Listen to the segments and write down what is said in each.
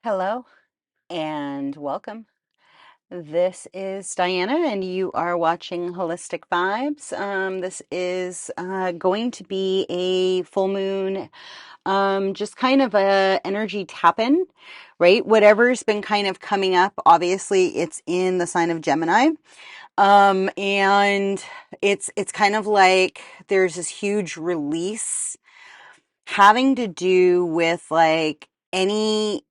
Hello and welcome. This is Diana, and you are watching Holistic Vibes. This is going to be a full moon, just kind of a energy tap-in, right? Whatever's been kind of coming up, obviously it's in the sign of Gemini. And it's kind of like there's this huge release having to do with like any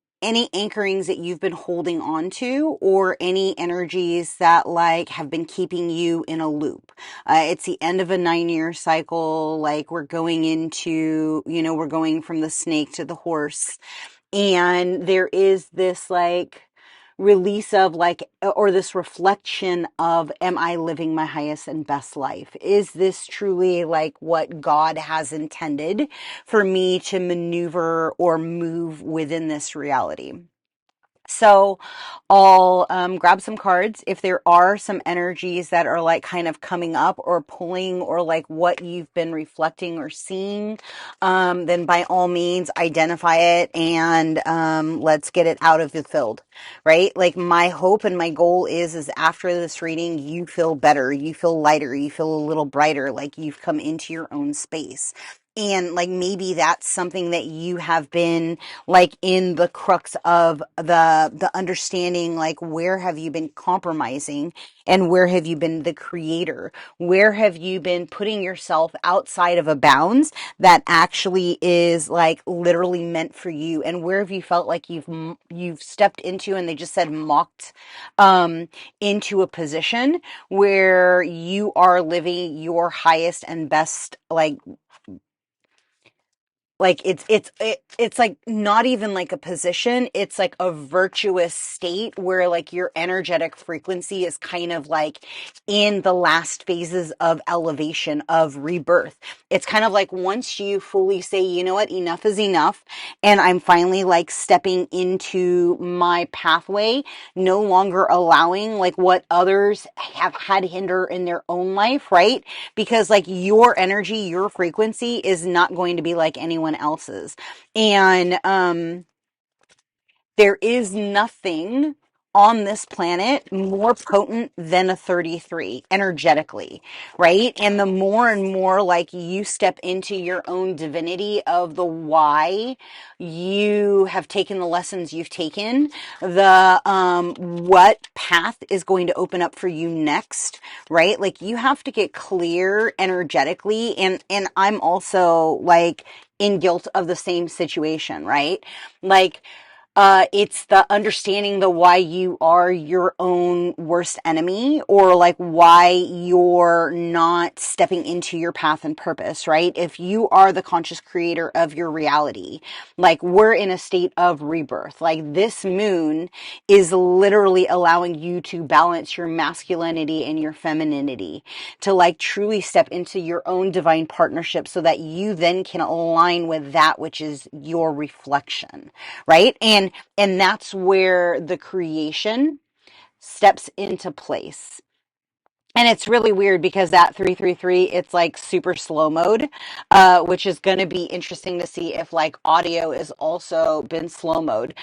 anchorings that you've been holding on to, or any energies that like have been keeping you in a loop. It's the end of a 9-year cycle. Like we're going into, we're going from the snake to the horse, and there is this like release of like, or this reflection of, am I living my highest and best life? Is this truly like what God has intended for me to maneuver or move within this reality? So I'll grab some cards. If there are some energies that are like kind of coming up or pulling, or like what you've been reflecting or seeing, then by all means identify it, and let's get it out of the field, right? Like my hope and my goal is after this reading, you feel better, you feel lighter, you feel a little brighter, like you've come into your own space. And like maybe that's something that you have been like in the crux of the understanding, like where have you been compromising, and where have you been the creator? Where have you been putting yourself outside of a bounds that actually is like literally meant for you? And where have you felt like you've stepped into, and they just said mocked, into a position where you are living your highest and best, like it's like not even like a position, it's like a virtuous state where like your energetic frequency is kind of like in the last phases of elevation, of rebirth. It's kind of like once you fully say, you know what, enough is enough, and I'm finally like stepping into my pathway, no longer allowing like what others have had hinder in their own life, right? Because like your energy, your frequency is not going to be like anyone else's. And there is nothing on this planet more potent than a 33 energetically, right? And the more and more like you step into your own divinity of the why you have taken the lessons you've taken, the what path is going to open up for you next, right? Like you have to get clear energetically, and I'm also like in guilt of the same situation, right? Like it's the understanding the why you are your own worst enemy, or like why you're not stepping into your path and purpose, right? If you are the conscious creator of your reality, like we're in a state of rebirth. Like this moon is literally allowing you to balance your masculinity and your femininity, to like truly step into your own divine partnership, so that you then can align with that which is your reflection, right? And that's where the creation steps into place. And it's really weird because that 333, it's like super slow mode, which is going to be interesting to see if like audio is also been slow mode,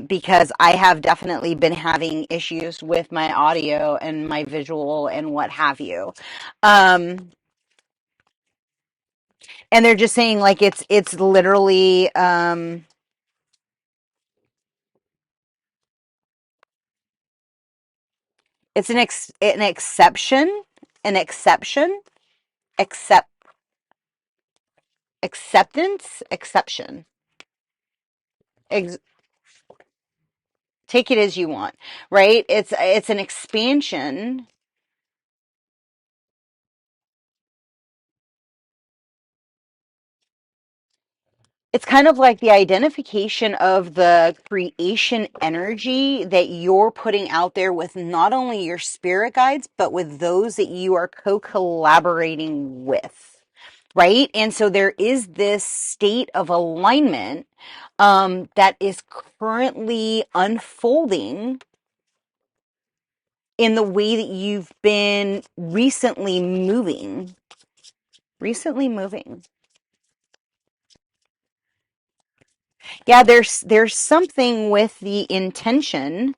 because I have definitely been having issues with my audio and my visual and what have you. Um, and they're just saying like it's literally, it's an exception, an exception, accept acceptance, exception. Ex- Take it as you want, right? It's an expansion. It's kind of like the identification of the creation energy that you're putting out there with not only your spirit guides, but with those that you are co-collaborating with, right? And so there is this state of alignment that is currently unfolding in the way that you've been recently moving. Recently moving. Yeah, there's something with the intention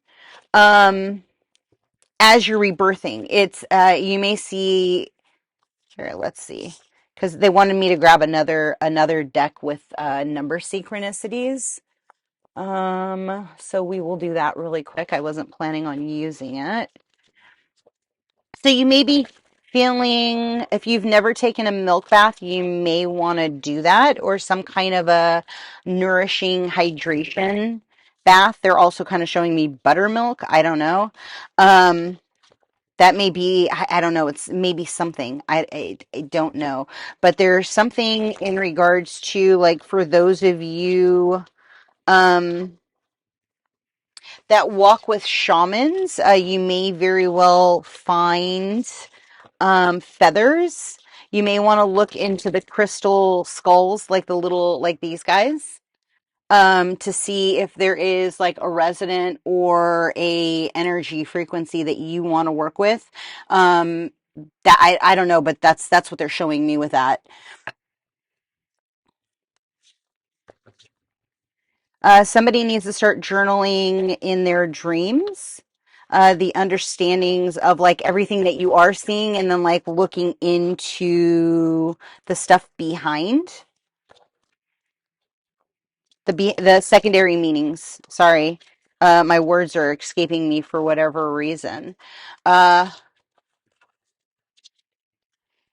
um as you're rebirthing. It's you may see here, let's see. Because they wanted me to grab another deck with number synchronicities. So we will do that really quick. I wasn't planning on using it. So you may be feeling, if you've never taken a milk bath, you may want to do that, or some kind of a nourishing hydration bath. They're also kind of showing me buttermilk. I don't know. That may be, I don't know, it's maybe something. I don't know. But there's something in regards to, like, for those of you um, that walk with shamans, you may very well find feathers. You may want to look into the crystal skulls, like the little, like these guys, to see if there is like a resonant or a energy frequency that you want to work with. That I don't know, but that's what they're showing me with that. Somebody needs to start journaling in their dreams. The understandings of like everything that you are seeing, and then like looking into the stuff behind the secondary meanings. Sorry, my words are escaping me for whatever reason. Uh,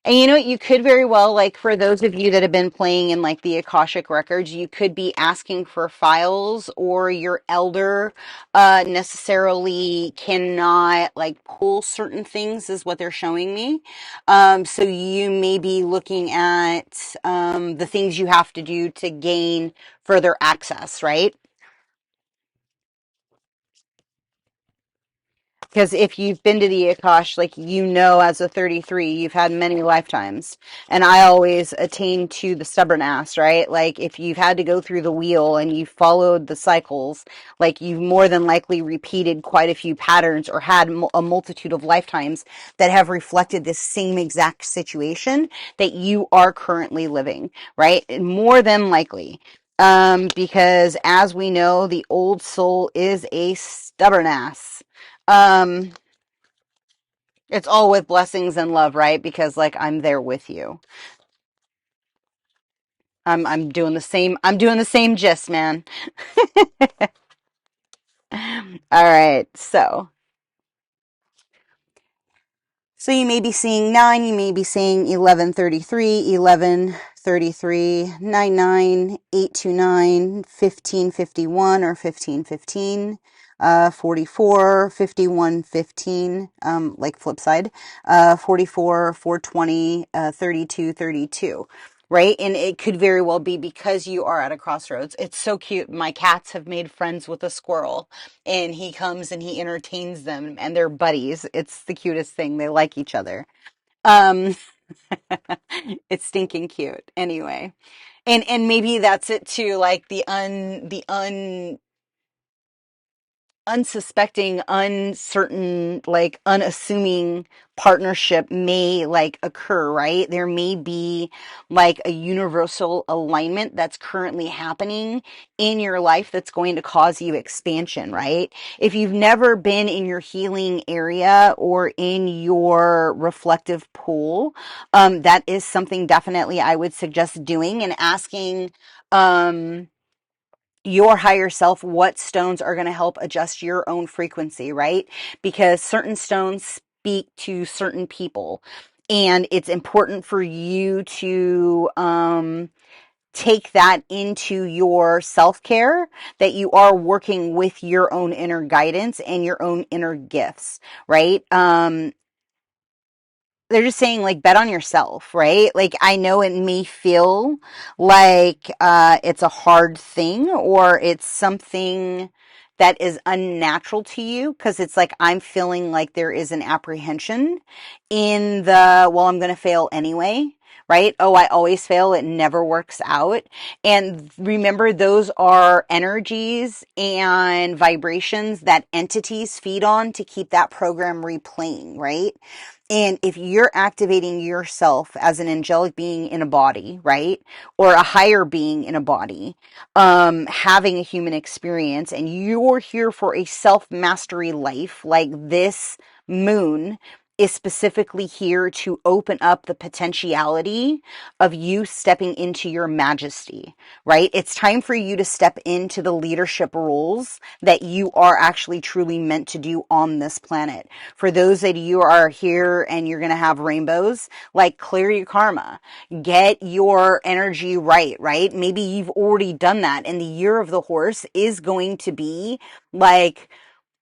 And you know what, you could very well, like for those of you that have been playing in like the Akashic records, you could be asking for files, or your elder necessarily cannot like pull certain things, is what they're showing me. So you may be looking at the things you have to do to gain further access, right? Because if you've been to the Akash, like, you know, as a 33, you've had many lifetimes. And I always attain to the stubborn ass, right? Like, if you've had to go through the wheel and you've followed the cycles, like, you've more than likely repeated quite a few patterns, or had a multitude of lifetimes that have reflected this same exact situation that you are currently living, right? More than likely. Because as we know, the old soul is a stubborn ass. um, it's all with blessings and love, right? Because like I'm there with you. I'm doing the same. I'm doing the same gist, man. All right, so you may be seeing 9, you may be seeing 1133, 1133, 99, 829, 1551, or 1515, 44, 51, 15, like flip side, 44, 420, 32, 32. Right? And it could very well be because you are at a crossroads. It's so cute. My cats have made friends with a squirrel, and he comes and he entertains them, and they're buddies. It's the cutest thing. They like each other. Um, it's stinking cute. Anyway, and maybe that's it too. Like the unsuspecting, uncertain, like unassuming partnership may like occur, right? There may be like a universal alignment that's currently happening in your life that's going to cause you expansion, right? If you've never been in your healing area or in your reflective pool, that is something definitely I would suggest doing, and asking your higher self what stones are going to help adjust your own frequency, right? Because certain stones speak to certain people, and it's important for you to take that into your self-care, that you are working with your own inner guidance and your own inner gifts, right? They're just saying, like, bet on yourself, right? Like, I know it may feel like it's a hard thing, or it's something that is unnatural to you, because it's like I'm feeling like there is an apprehension in the, well, I'm going to fail anyway, right? Oh, I always fail. It never works out. And remember, those are energies and vibrations that entities feed on to keep that program replaying, right? And if you're activating yourself as an angelic being in a body, right? Or a higher being in a body, having a human experience, and you're here for a self-mastery life, like this moon is specifically here to open up the potentiality of you stepping into your majesty, right? It's time for you to step into the leadership roles that you are actually truly meant to do on this planet. For those that you are here and you're going to have rainbows, like clear your karma, get your energy right, right? Maybe you've already done that, and the year of the horse is going to be like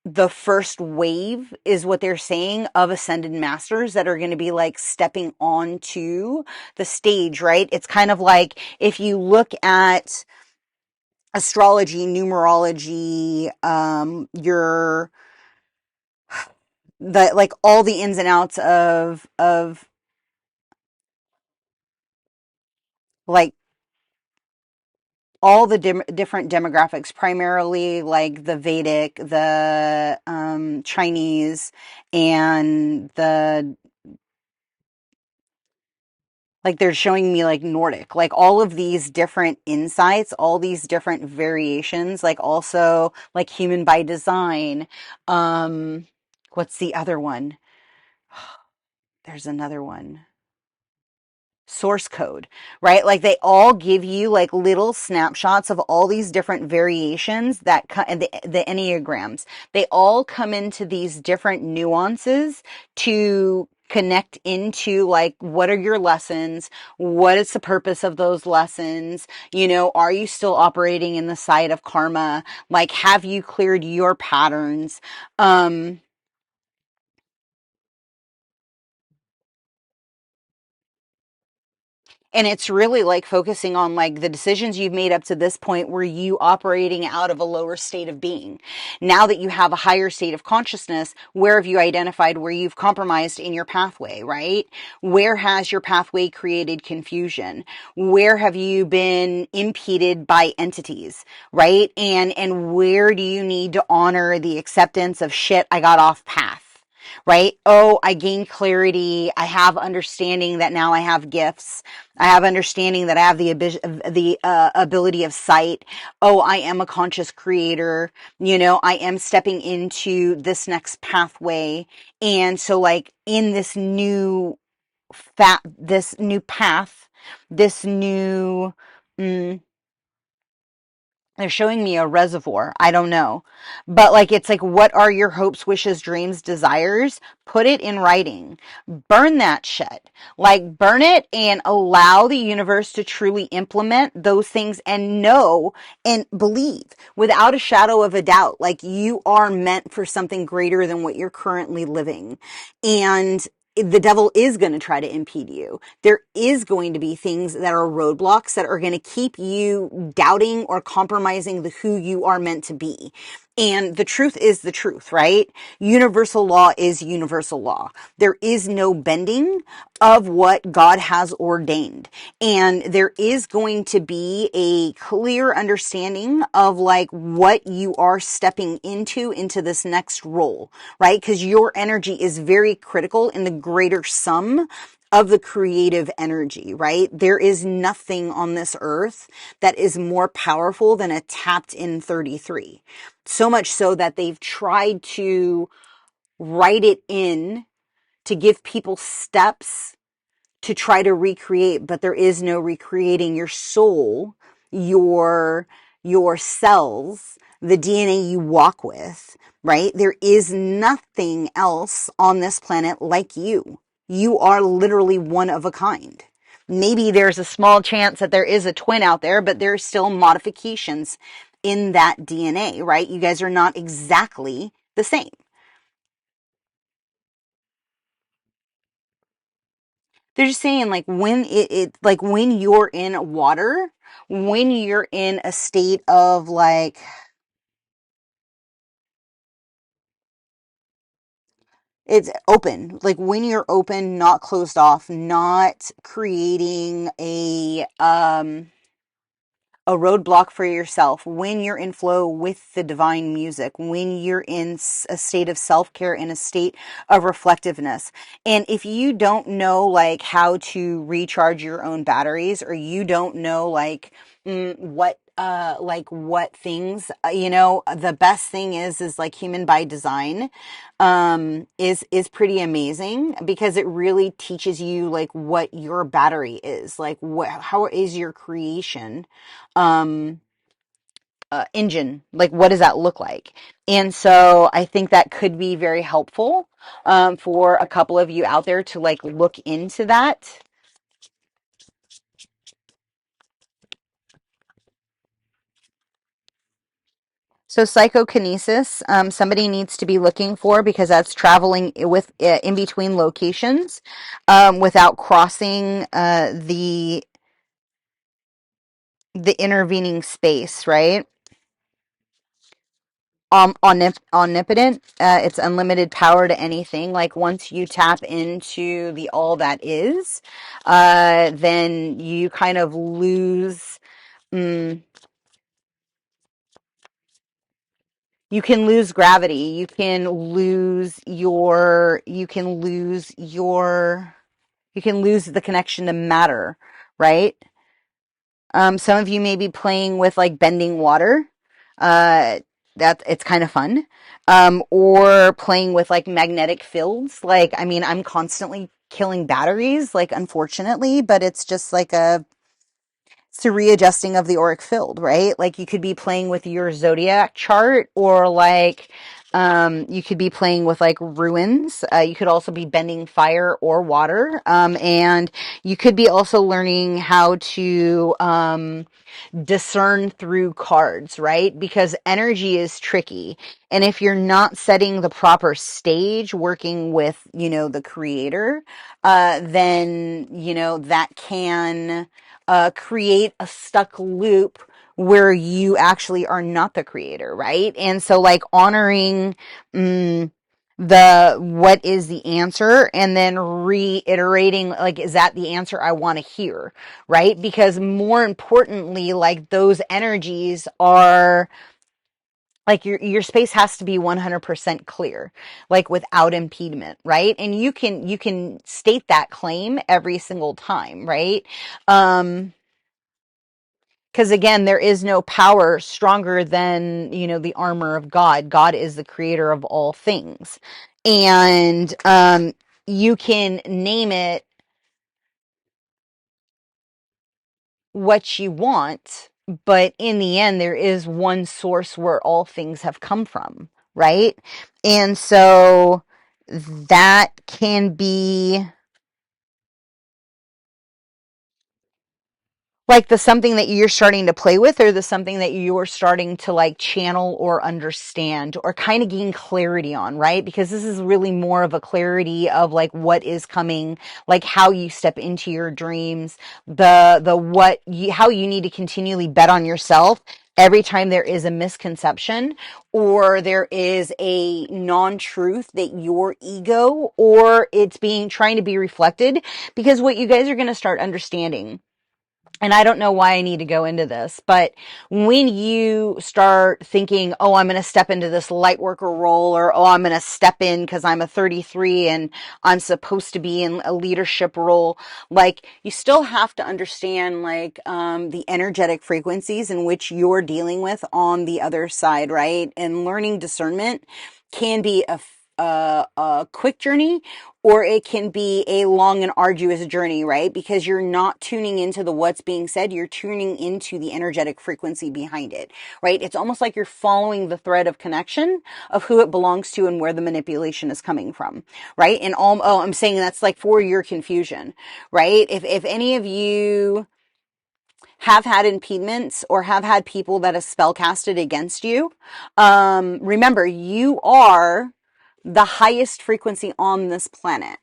the first wave, is what they're saying, of ascended masters that are going to be like stepping onto the stage, right? It's kind of like if you look at astrology, numerology, your the like all the ins and outs of like all the different demographics, primarily like the Vedic, the Chinese, and the like they're showing me like Nordic, like all of these different insights, all these different variations, like also like human by design. What's the other one? There's another one. Source code, right? Like they all give you like little snapshots of all these different variations that and the enneagrams. They all come into these different nuances to connect into like, what are your lessons? What is the purpose of those lessons? You know, are you still operating in the side of karma? Like, have you cleared your patterns? And it's really like focusing on like the decisions you've made up to this point. Were you operating out of a lower state of being? Now that you have a higher state of consciousness, where have you identified where you've compromised in your pathway, right? Where has your pathway created confusion? Where have you been impeded by entities, right? And where do you need to honor the acceptance of shit, I got off path? Right? Oh, I gained clarity. I have understanding that now I have gifts. I have understanding that I have the ability of sight. Oh, I am a conscious creator. You know, I am stepping into this next pathway. And so like in this new this new path, this new, mm, they're showing me a reservoir. I don't know. But like, it's like, what are your hopes, wishes, dreams, desires? Put it in writing. Burn that shit. Like, burn it and allow the universe to truly implement those things, and know and believe without a shadow of a doubt. Like, you are meant for something greater than what you're currently living. And the devil is going to try to impede you. There is going to be things that are roadblocks that are going to keep you doubting or compromising the who you are meant to be. And the truth is the truth, right? Universal law is universal law. There is no bending of what God has ordained. And there is going to be a clear understanding of like what you are stepping into this next role, right? Because your energy is very critical in the greater sum of the creative energy, right? There is nothing on this earth that is more powerful than a tapped in 33. So much so that they've tried to write it in to give people steps to try to recreate, but there is no recreating. Your soul, your cells, the DNA you walk with, right? There is nothing else on this planet like you. You are literally one of a kind. Maybe there's a small chance that there is a twin out there, but there's still modifications in that DNA, right? You guys are not exactly the same. They're just saying like when like when you're in water, when you're in a state of like, it's open, like when you're open, not closed off, not creating a a roadblock for yourself, when you're in flow with the divine music, when you're in a state of self-care, in a state of reflectiveness. And if you don't know like how to recharge your own batteries, or you don't know what things, the best thing is like human by design, is pretty amazing, because it really teaches you like what your battery is, like how is your creation engine, like what does that look like. And so I think that could be very helpful for a couple of you out there to like look into that. So psychokinesis, somebody needs to be looking for, because that's traveling with in between locations without crossing the intervening space, right? Omnipotent, it's unlimited power to anything. Like once you tap into the all that is, then you kind of lose. Mm, you can lose gravity. You can lose the connection to matter, right? Some of you may be playing with like bending water. Uh, that it's kind of fun. Or playing with like magnetic fields. Like, I mean, I'm constantly killing batteries, like unfortunately, but it's just like it's a readjusting of the auric field, right? Like you could be playing with your zodiac chart, or like you could be playing with like ruins. You could also be bending fire or water. And you could be also learning how to discern through cards, right? Because energy is tricky. And if you're not setting the proper stage, working with, the creator, then, that can create a stuck loop where you actually are not the creator, right? And so like honoring the what is the answer, and then reiterating like, is that the answer I want to hear, right? Because more importantly, like those energies are like your space has to be 100% clear, like without impediment, right? And you can state that claim every single time, right? Because again, there is no power stronger than, the armor of God. God is the creator of all things. And you can name it what you want, but in the end, there is one source where all things have come from, right? And so that can be like the something that you're starting to play with, or the something that you're starting to like channel or understand or kind of gain clarity on, right? Because this is really more of a clarity of like what is coming, like how you step into your dreams, how you need to continually bet on yourself every time there is a misconception, or there is a non-truth that your ego, or it's being trying to be reflected. Because what you guys are going to start understanding, and I don't know why I need to go into this, but when you start thinking, oh, I'm going to step into this light worker role, or, oh, I'm going to step in because I'm a 33 and I'm supposed to be in a leadership role, like you still have to understand like the energetic frequencies in which you're dealing with on the other side, right? And learning discernment can be a quick journey, or it can be a long and arduous journey, right? Because you're not tuning into the what's being said, you're tuning into the energetic frequency behind it, right? It's almost like you're following the thread of connection of who it belongs to and where the manipulation is coming from, right? And I'm saying that's like for your confusion, right? If any of you have had impediments or have had people that have spellcasted against you, remember, you are the highest frequency on this planet.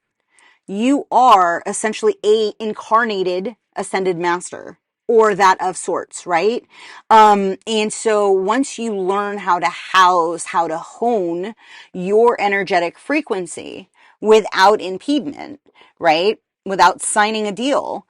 You are essentially a incarnated ascended master, or that of sorts, right? And so once you learn how to how to hone your energetic frequency without impediment, right? Without signing a deal,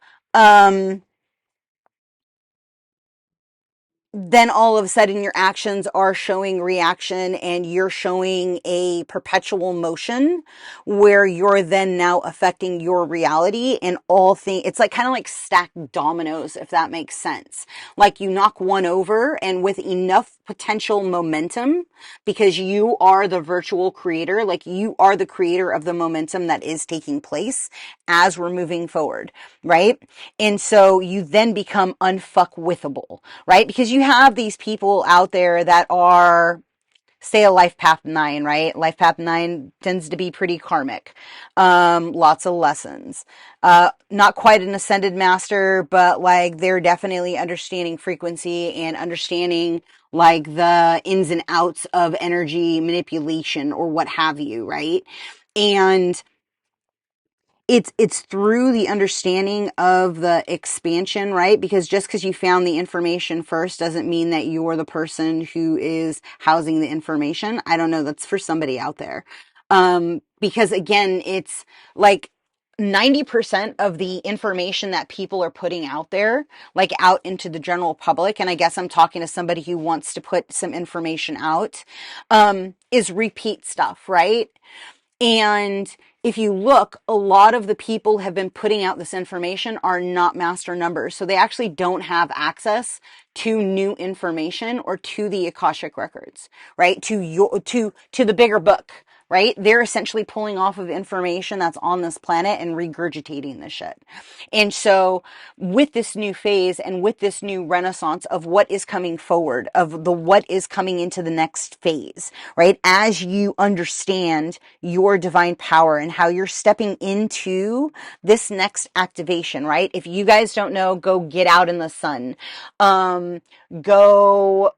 then all of a sudden your actions are showing reaction and you're showing a perpetual motion where you're then now affecting your reality and all things. It's like kind of like stacked dominoes, if that makes sense. Like you knock one over and with enough potential momentum, because you are the virtual creator, like you are the creator of the momentum that is taking place as we're moving forward, right? And so you then become unfuckwithable, right? Because you have these people out there that are, say, a life path 9, right? Life path 9 tends to be pretty karmic. Lots of lessons. Not quite an ascended master, but like they're definitely understanding frequency and understanding like the ins and outs of energy manipulation or what have you, right? And it's through the understanding of the expansion, right? Because just because you found the information first doesn't mean that you're the person who is housing the information. I don't know. That's for somebody out there. Because again, it's like 90% of the information that people are putting out there, like out into the general public, and I guess I'm talking to somebody who wants to put some information out, is repeat stuff, right? And if you look, a lot of the people have been putting out this information are not master numbers. So they actually don't have access to new information or to the Akashic records, right? To the bigger book, right? They're essentially pulling off of information that's on this planet and regurgitating this shit. And so with this new phase and with this new renaissance of what is coming forward, of the what is coming into the next phase, right? As you understand your divine power and how you're stepping into this next activation, right? If you guys don't know, go get out in the sun. Go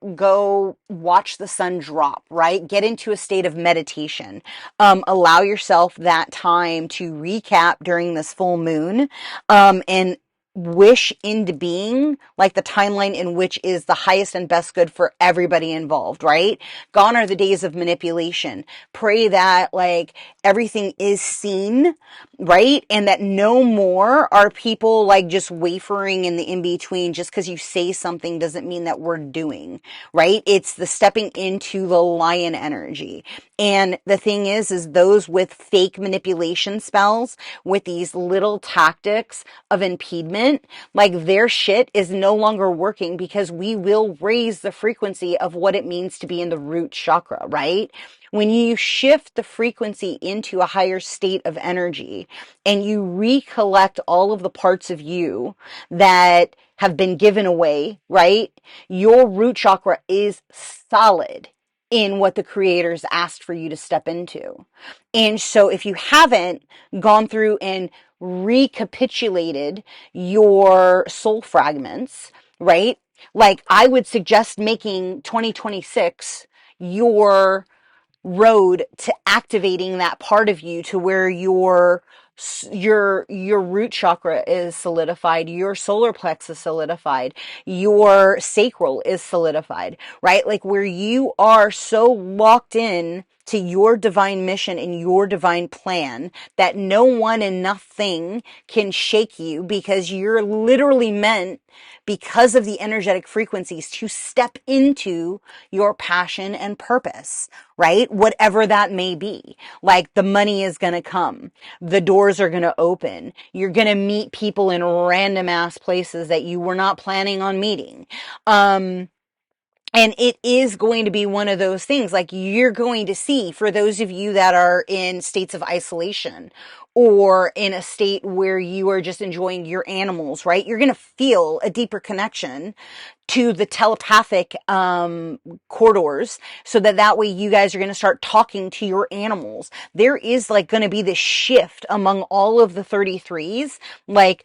watch the sun drop, right? Get into a state of meditation. Allow yourself that time to recap during this full moon, and wish into being like the timeline in which is the highest and best good for everybody involved, right? Gone are the days of manipulation. Pray that like everything is seen, right? And that no more are people like just wafering in the in-between. Just because you say something doesn't mean that we're doing, right? It's the stepping into the lion energy. And the thing is those with fake manipulation spells, with these little tactics of impediment, like their shit is no longer working because we will raise the frequency of what it means to be in the root chakra, right? When you shift the frequency into a higher state of energy and you recollect all of the parts of you that have been given away, right? Your root chakra is solid in what the creators asked for you to step into. And so if you haven't gone through and recapitulated your soul fragments, right? Like I would suggest making 2026 your road to activating that part of you to where your root chakra is solidified, your solar plexus solidified, your sacral is solidified, right? Like where you are so locked in to your divine mission and your divine plan that no one and nothing can shake you, because you're literally meant, because of the energetic frequencies, to step into your passion and purpose, right? Whatever that may be. Like the money is going to come. The doors are going to open. You're going to meet people in random ass places that you were not planning on meeting. And it is going to be one of those things, like you're going to see, for those of you that are in states of isolation or in a state where you are just enjoying your animals, right? You're going to feel a deeper connection to the telepathic corridors, so that way you guys are going to start talking to your animals. There is like going to be this shift among all of the 33s, like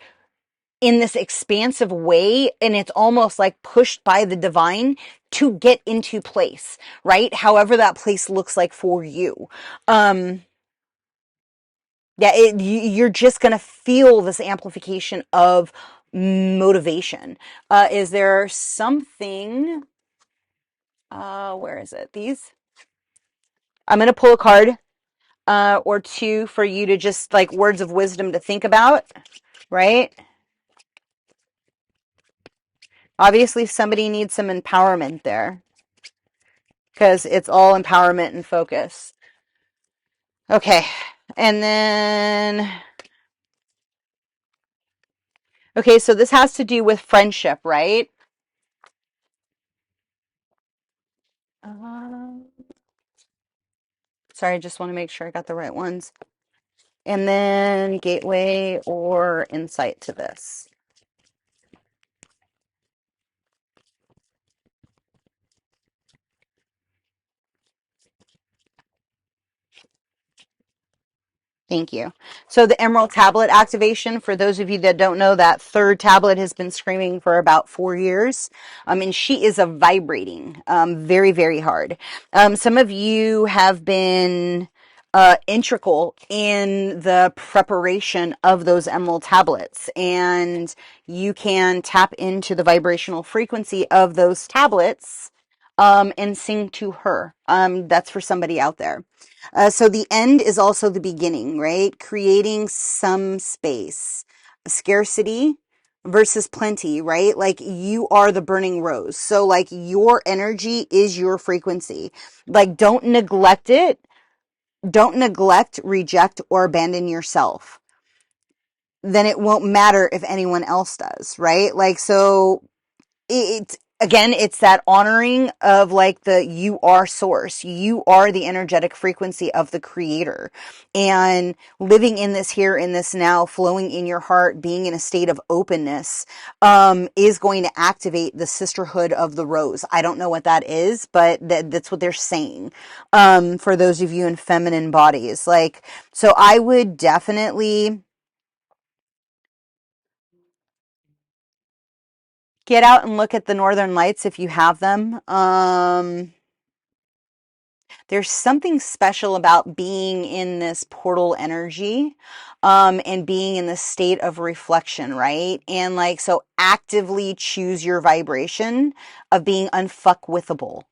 in this expansive way, and it's almost like pushed by the divine to get into place, right? However that place looks like for you. Yeah, you're just going to feel this amplification of motivation. Is there something, where is it? These? I'm going to pull a card or two for you to just like words of wisdom to think about, right? Obviously, somebody needs some empowerment there because it's all empowerment and focus. Okay. And then, okay, so this has to do with friendship, right? Sorry, I just want to make sure I got the right ones. And then gateway or insight to this. Thank you. So the Emerald Tablet activation, for those of you that don't know, that third tablet has been screaming for about 4 years. And she is a vibrating, very, very hard. Some of you have been integral in the preparation of those Emerald Tablets, and you can tap into the vibrational frequency of those tablets and sing to her. That's for somebody out there. So the end is also the beginning, right? Creating some space. Scarcity versus plenty, right? Like you are the burning rose. So like your energy is your frequency. Like don't neglect it. Don't neglect, reject, or abandon yourself. Then it won't matter if anyone else does, right? Like, so it's again, it's that honoring of like the you are source, you are the energetic frequency of the creator, and living in this here, in this now, flowing in your heart, being in a state of openness is going to activate the sisterhood of the rose. I don't know what that is, but that's what they're saying for those of you in feminine bodies. Like, so I would definitely get out and look at the northern lights if you have them. There's something special about being in this portal energy, and being in this state of reflection, right? And like, so actively choose your vibration of being unfuckwithable,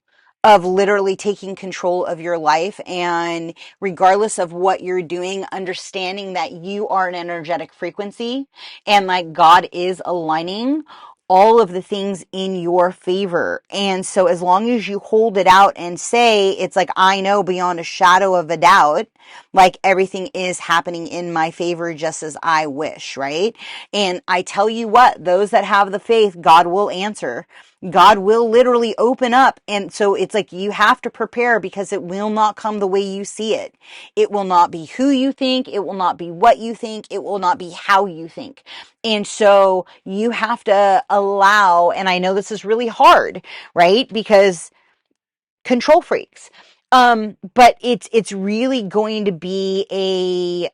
of literally taking control of your life, and regardless of what you're doing, understanding that you are an energetic frequency, and like God is aligning all of the things in your favor. And so as long as you hold it out and say, it's like, I know beyond a shadow of a doubt, like everything is happening in my favor just as I wish, right? And I tell you what, those that have the faith, God will answer. God will literally open up. And so it's like you have to prepare, because it will not come the way you see it. It will not be who you think. It will not be what you think. It will not be how you think. And so you have to allow, and I know this is really hard, right? Because control freaks. But it's really going to be a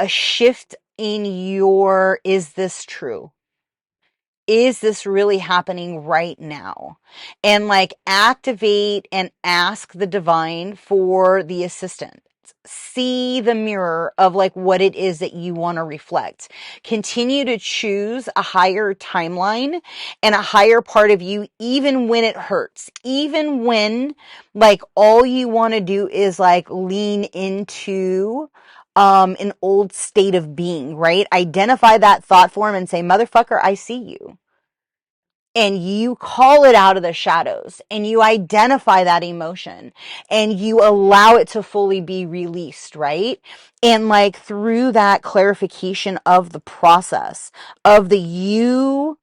shift in your, is this true? Is this really happening right now? And like activate and ask the divine for the assistance. See the mirror of like what it is that you want to reflect. Continue to choose a higher timeline and a higher part of you, even when it hurts, even when like all you want to do is like lean into an old state of being, right? Identify that thought form and say, motherfucker, I see you. And you call it out of the shadows, and you identify that emotion, and you allow it to fully be released, right? And like through that clarification of the process of the you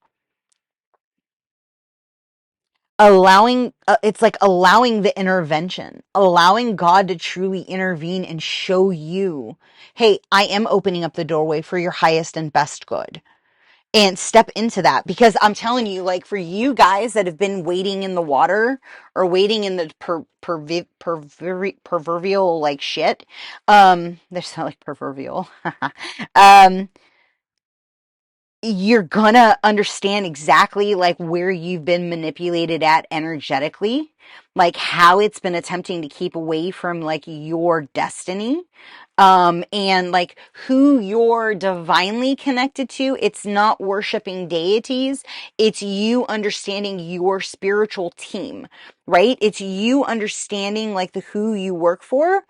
allowing, it's like allowing the intervention, allowing God to truly intervene and show you, hey, I am opening up the doorway for your highest and best good. And step into that, because I'm telling you, like for you guys that have been waiting in the water or waiting in the proverbial like shit, they sound like proverbial. um, you're gonna understand exactly like where you've been manipulated at energetically, like how it's been attempting to keep away from like your destiny, and like who you're divinely connected to. It's not worshiping deities. It's you understanding your spiritual team, right? It's you understanding like the who you work for,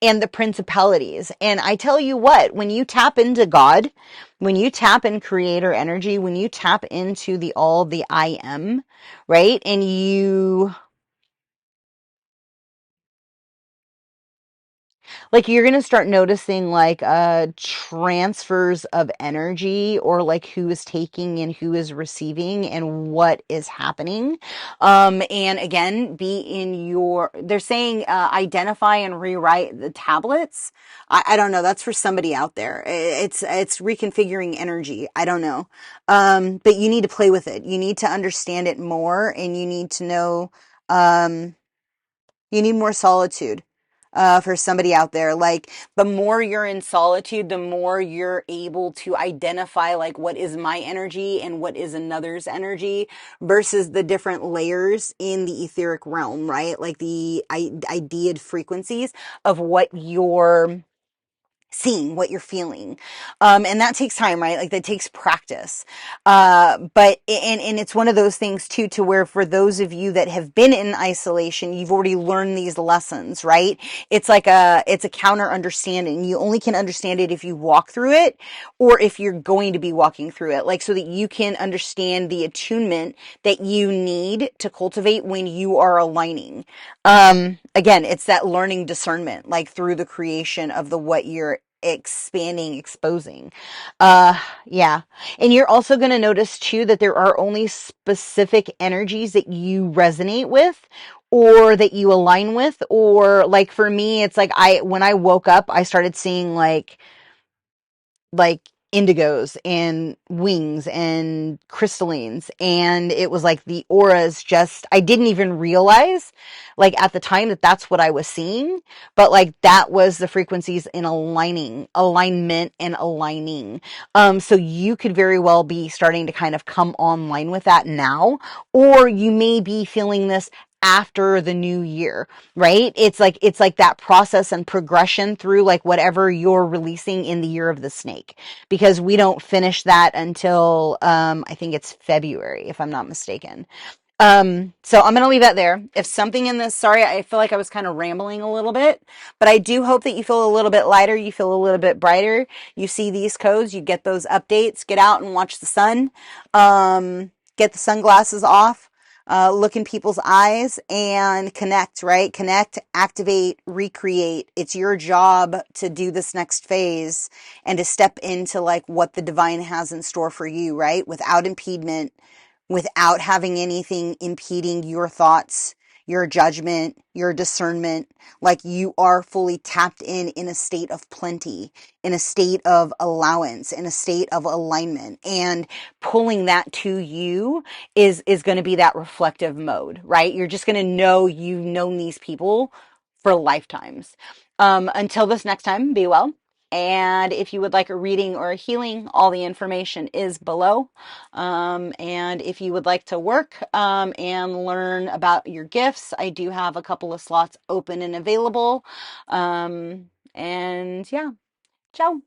and the principalities. And I tell you what, when you tap into God, when you tap in creator energy, when you tap into the all, the I am, right? And you, like, you're going to start noticing like transfers of energy, or like who is taking and who is receiving and what is happening. And again, be in your, they're saying identify and rewrite the tablets. I don't know, that's for somebody out there. It's reconfiguring energy, I don't know. But you need to play with it, you need to understand it more, and you need to know, you need more solitude for somebody out there. Like, the more you're in solitude, the more you're able to identify like what is my energy and what is another's energy, versus the different layers in the etheric realm, right? Like the ideated frequencies of what you're seeing, what you're feeling. And that takes time, right? Like, that takes practice. But it's one of those things too, to where for those of you that have been in isolation, you've already learned these lessons, right? It's like it's a counter understanding. You only can understand it if you walk through it, or if you're going to be walking through it, like, so that you can understand the attunement that you need to cultivate when you are aligning. Again, it's that learning discernment, like through the creation of the what you're expanding, exposing. Yeah. And you're also going to notice too that there are only specific energies that you resonate with, or that you align with. Or like for me, it's like when I woke up, I started seeing like indigos and wings and crystallines, and it was like the auras, just, I didn't even realize like at the time that that's what I was seeing, but like that was the frequencies in alignment and aligning. So you could very well be starting to kind of come online with that now, or you may be feeling this after the new year, right? It's like that process and progression through like whatever you're releasing in the year of the snake, because we don't finish that until I think it's February, if I'm not mistaken. So I'm going to leave that there. If something in this, sorry, I feel like I was kind of rambling a little bit, but I do hope that you feel a little bit lighter. You feel a little bit brighter. You see these codes, you get those updates, get out and watch the sun. Get the sunglasses off, look in people's eyes and connect, right? Connect, activate, recreate. It's your job to do this next phase and to step into like what the divine has in store for you, right? Without impediment, without having anything impeding your thoughts, your judgment, your discernment. Like, you are fully tapped in a state of plenty, in a state of allowance, in a state of alignment. And pulling that to you is going to be that reflective mode, right? You're just going to know you've known these people for lifetimes. Until this next time, be well. And if you would like a reading or a healing, all the information is below. And if you would like to work and learn about your gifts, I do have a couple of slots open and available. And yeah, ciao.